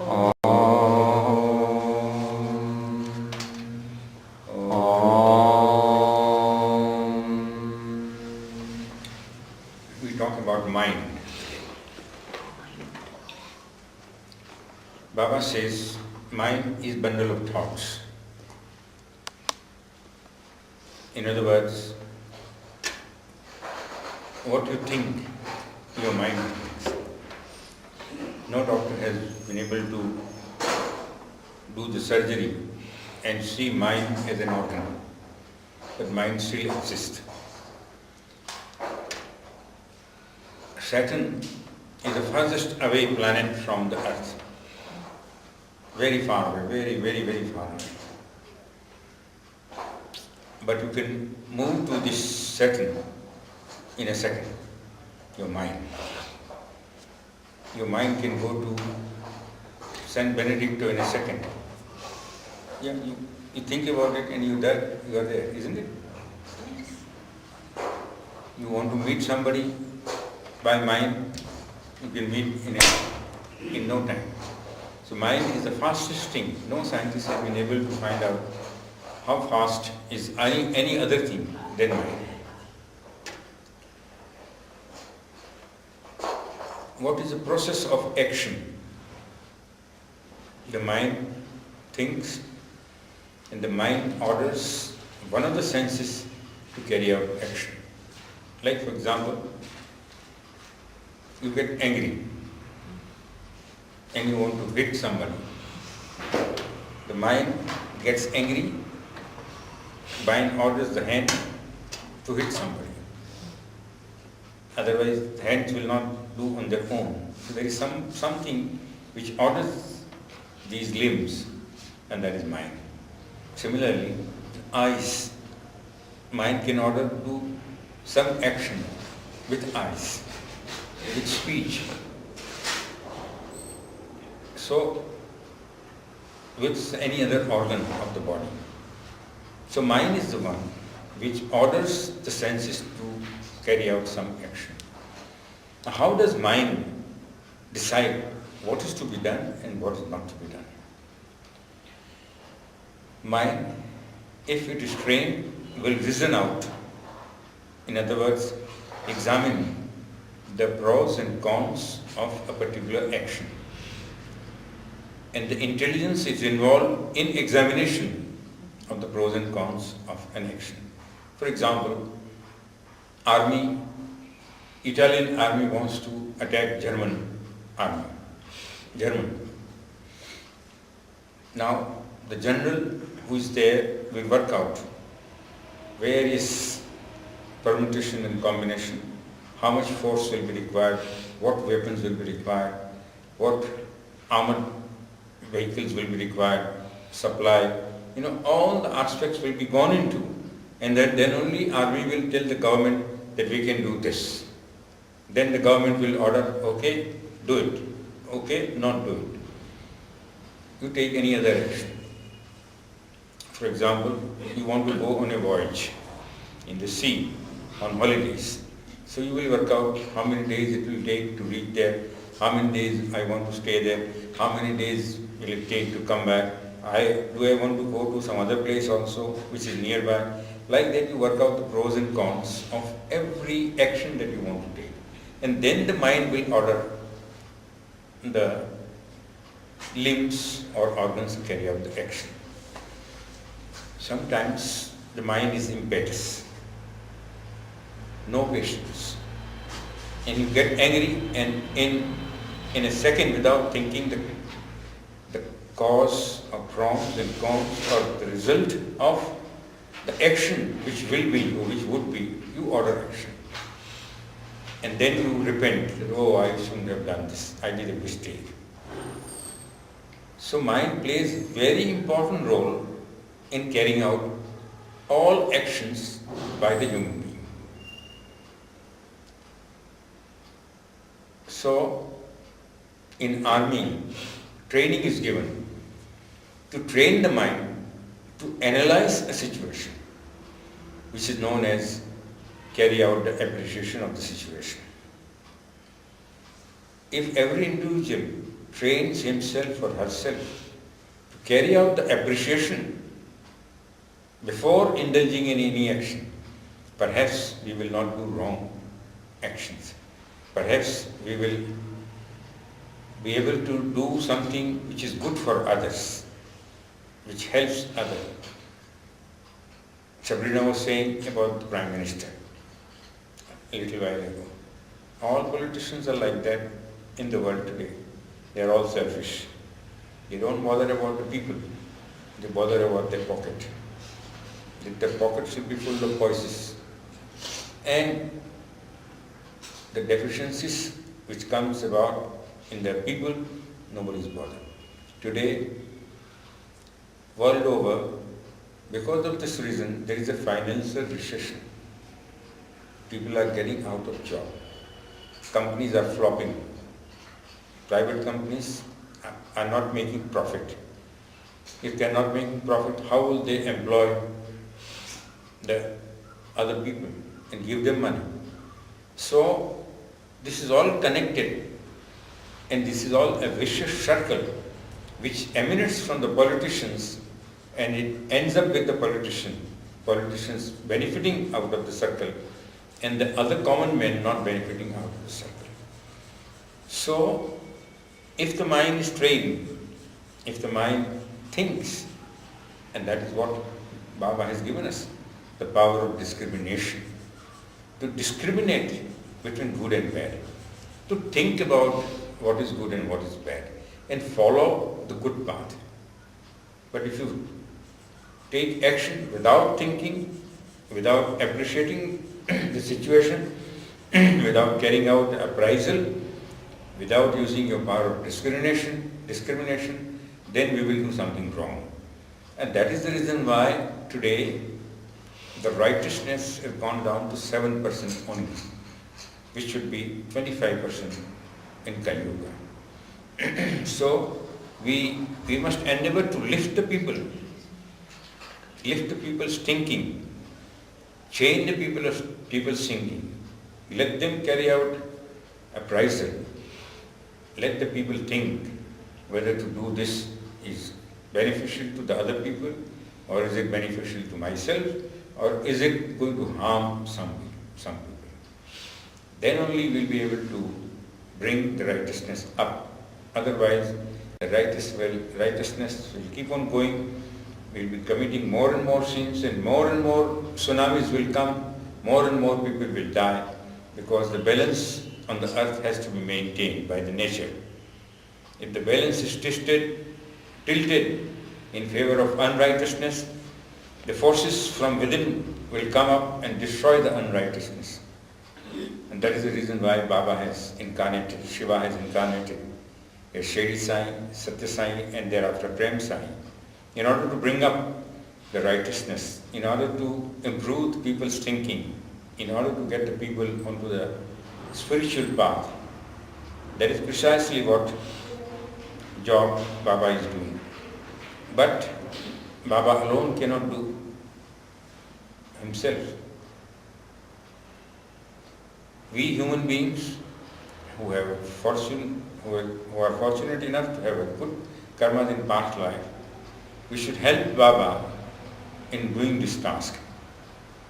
Om. We talk about mind. Baba says mind is bundle of thoughts. In other words, what you think, your mind thinks. No doctor has been able to do the surgery and see mind as an organ, but mind still exists. Saturn is the furthest away planet from the Earth. Very far away, very far away. But you can move to this Saturn in a second, your mind. Your mind can go to San Benedicto in a second. Yeah, you think about it and you are there, isn't it? You want to meet somebody by mind, you can meet in no time. So mind is the fastest thing. No scientist has been able to find out how fast is any other thing than mind. What is the process of action? The mind thinks and the mind orders one of the senses to carry out action. Like for example, you get angry and you want to hit somebody. The mind gets angry, mind orders the hand to hit somebody. Otherwise, the hands will not do on their own. So there is something which orders these limbs, and that is mind. Similarly, the eyes, mind can order to do some action with eyes, with speech. So, with any other organ of the body. So mind is the one which orders the senses to carry out some action. Now, how does mind decide what is to be done and what is not to be done? Mind, if it is trained, will reason out. In other words, examine the pros and cons of a particular action. And the intelligence is involved in examination of the pros and cons of an action. For example, Italian army wants to attack German army. Now, the general who is there will work out various permutation and combination, how much force will be required, what weapons will be required, what armored vehicles will be required, supply, all the aspects will be gone into, and then only army will tell the government that we can do this. Then the government will order, okay, do it, okay, not do it. You take any other action. For example, you want to go on a voyage in the sea on holidays. So you will work out how many days it will take to reach there, how many days I want to stay there, how many days will it take to come back. Do I want to go to some other place also which is nearby? Like that you work out the pros and cons of every action that you want to take. And then the mind will order the limbs or organs to carry out the action. Sometimes the mind is impetuous, no patience. And you get angry and in a second without thinking the cause or pros and cons or the result of the action which will be or which would be, you order action. And then you repent that, I shouldn't have done this, I did a mistake. So mind plays a very important role in carrying out all actions by the human being. So, in army, training is given to train the mind to analyze a situation, which is known as carry out the appreciation of the situation. If every individual trains himself or herself to carry out the appreciation before indulging in any action, perhaps we will not do wrong actions. Perhaps we will be able to do something which is good for others, which helps others. Sabrina was saying about the Prime Minister a little while ago. All politicians are like that in the world today. They are all selfish. They don't bother about the people. They bother about their pocket. Their pocket should be full of voices. And the deficiencies which comes about in the people, nobody is bothered. Today, world over, because of this reason, there is a financial recession. People are getting out of job. Companies are flopping. Private companies are not making profit. If they are not making profit, how will they employ the other people and give them money? So, this is all connected, and this is all a vicious circle which emanates from the politicians, and it ends up with the politicians benefiting out of the circle, and the other common men not benefiting out of the circle. So, if the mind is trained, if the mind thinks, and that is what Baba has given us, the power of discrimination, to discriminate between good and bad, to think about what is good and what is bad, and follow the good path. But if you take action without thinking, without appreciating the situation, without carrying out appraisal, without using your power of discrimination, then we will do something wrong. And that is the reason why today the righteousness has gone down to 7% only, which should be 25% in Kali Yuga. So we must endeavor to lift the people's thinking, change the people's thinking, let them carry out appraisal, let the people think whether to do this is beneficial to the other people, or is it beneficial to myself, or is it going to harm some people. Then only we'll be able to bring the righteousness up. Otherwise, the righteousness will keep on going. We'll be committing more and more sins, and more tsunamis will come, more and more people will die, because the balance on the earth has to be maintained by the nature. If the balance is tilted in favor of unrighteousness, the forces from within will come up and destroy the unrighteousness. And that is the reason why Baba has incarnated, Shiva has incarnated a Shady Sai, Satya Sai, and thereafter Prem Sai, in order to bring up the righteousness, in order to improve the people's thinking, in order to get the people onto the spiritual path. That is precisely what job Baba is doing. But Baba alone cannot do himself. We human beings who are fortunate enough to have a good karmas in past life, we should help Baba in doing this task.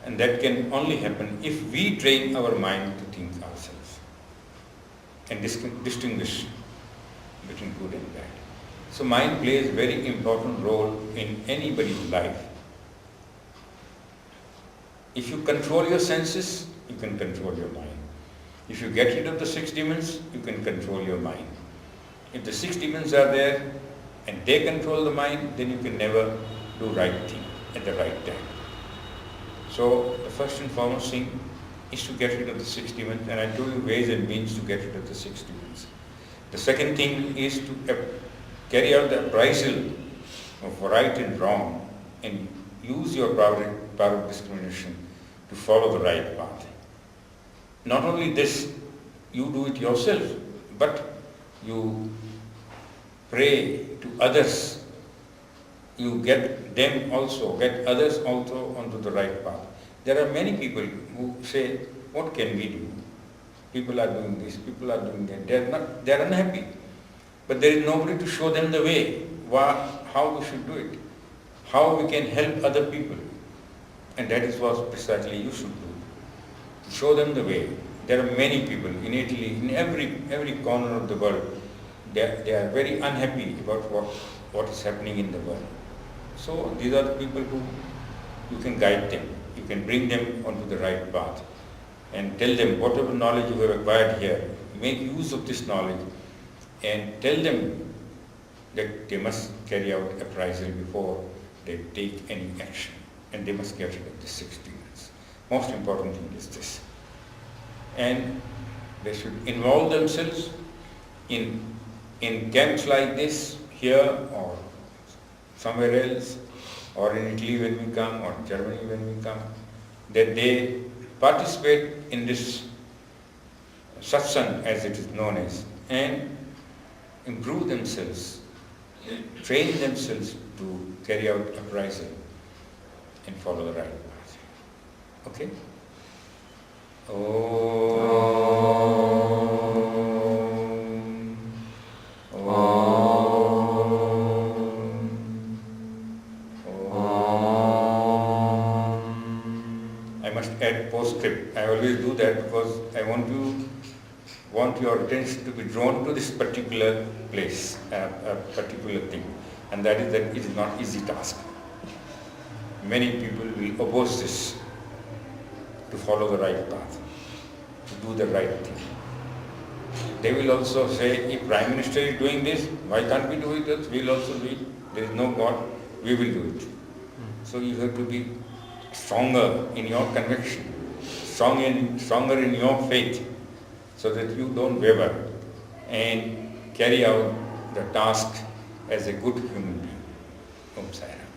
And that can only happen if we train our mind to think ourselves and distinguish between good and bad. So mind plays a very important role in anybody's life. If you control your senses, you can control your mind. If you get rid of the 6 demons, you can control your mind. If the 6 demons are there and they control the mind, then you can never do right thing at the right time. So the first and foremost thing is to get rid of the 6 demons, and I told you ways and means to get rid of the 6 demons. The second thing is to carry out the appraisal of right and wrong and use your power of discrimination to follow the right path. Not only this, you do it yourself, but you pray to others. You get others also onto the right path. There are many people who say, what can we do? People are doing this, people are doing that. They are unhappy. but there is nobody to show them the way, how we should do it, how we can help other people. And that is what precisely you should do. Show them the way. There are many people in Italy, in every corner of the world, they are very unhappy about what is happening in the world. So these are the people who you can guide them, you can bring them onto the right path and tell them whatever knowledge you have acquired here, make use of this knowledge and tell them that they must carry out appraisal before they take any action, and they must get rid of this experience. Most important thing is this. And they should involve themselves in camps like this, here or somewhere else, or in Italy when we come, or Germany when we come, that they participate in this satsang, as it is known as, and improve themselves, train themselves to carry out uprising and follow the right path. Okay? I must add postscript. I always do that because I want your attention to be drawn to this particular place, a particular thing, and that is that it is not easy task. Many people will oppose this, to follow the right path, to do the right thing. They will also say, if Prime Minister is doing this, why can't we do it? We will also do it. There is no God, we will do it. So you have to be stronger in your conviction, stronger in your faith, so that you don't waver and carry out the task as a good human being. Om Sai Ram.